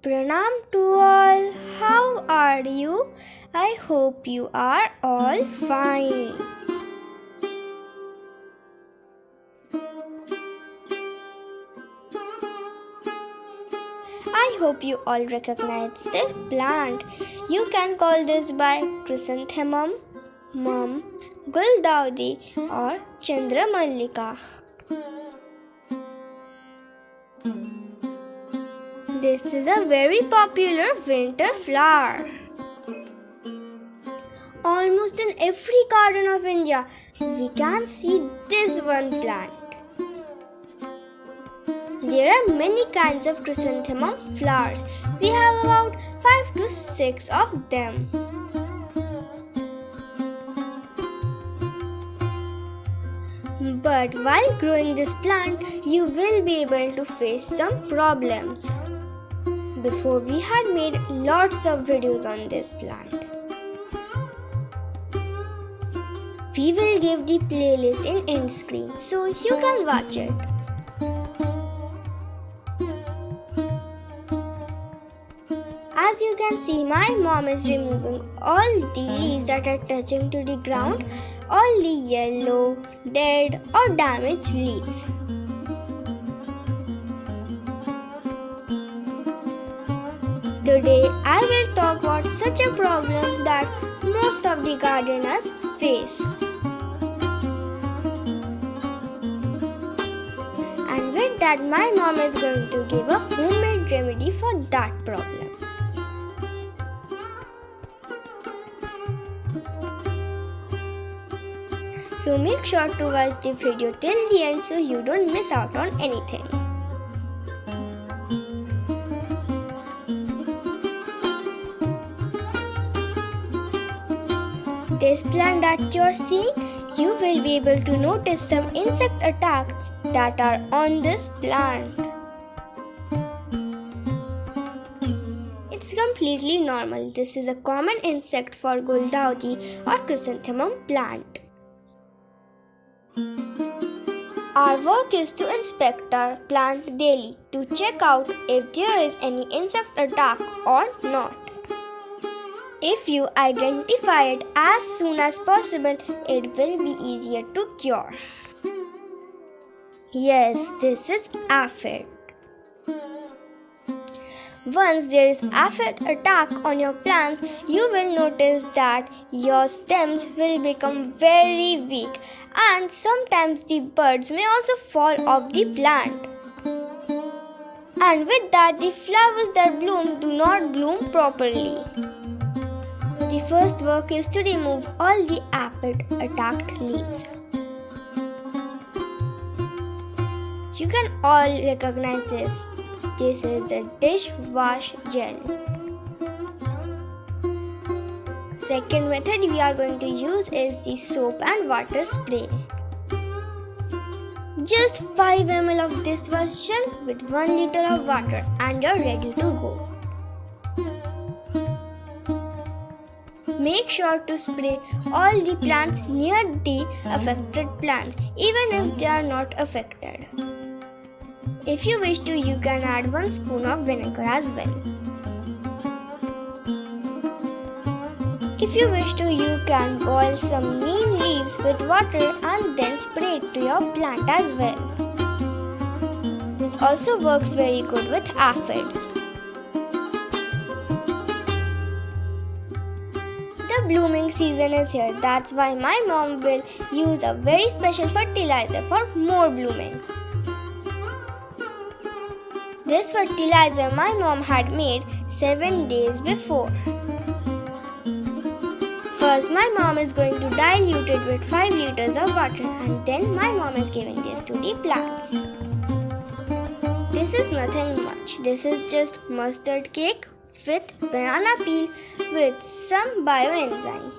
Pranam to all. How are you? I hope you are all fine. I hope you all recognize this plant. You can call this by chrysanthemum, mum, guldaudi or chandramallika. This is a very popular winter flower. Almost in every garden of India, we can see this one plant. There are many kinds of chrysanthemum flowers. We have about 5 to 6 of them. But while growing this plant, you will be able to face some problems. Before, we had made lots of videos on this plant. We will give the playlist in end screen so you can watch it. As you can see, my mom is removing all the leaves that are touching to the ground, all the yellow, dead or damaged leaves. Today, I will talk about such a problem that most of the gardeners face. And with that, my mom is going to give a homemade remedy for that problem. So make sure to watch the video till the end so you don't miss out on anything. This plant that you're seeing, you will be able to notice some insect attacks that are on this plant. It's completely normal. This is a common insect for guldaudi or chrysanthemum plant. Our work is to inspect our plant daily to check out if there is any insect attack or not. If you identify it as soon as possible, it will be easier to cure. Yes, this is aphid. Once there is aphid attack on your plants, you will notice that your stems will become very weak and sometimes the buds may also fall off the plant. And with that, the flowers that bloom do not bloom properly. The first work is to remove all the aphid attacked leaves. You can all recognize this. This is the dishwash gel. Second method we are going to use is the soap and water spray. Just 5 ml of dishwash gel with 1 liter of water and you're ready to go. Make sure to spray all the plants near the affected plants, even if they are not affected. If you wish to, you can add 1 spoon of vinegar as well. If you wish to, you can boil some neem leaves with water and then spray it to your plant as well. This also works very good with aphids. The blooming season is here. That's why my mom will use a very special fertilizer for more blooming. This fertilizer my mom had made 7 days before. First, my mom is going to dilute it with 5 liters of water and then my mom is giving this to the plants. This is nothing much. This is just mustard cake with banana peel with some bioenzyme.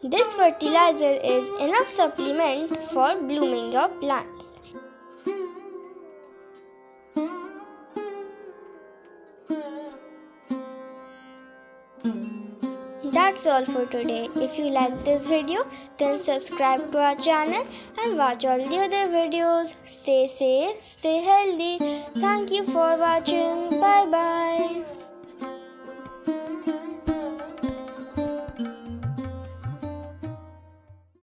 This fertilizer is enough supplement for blooming your plants. That's all for today. If you like this video, then subscribe to our channel and watch all the other videos. Stay safe, stay healthy. Thank Thank you for watching. Bye bye.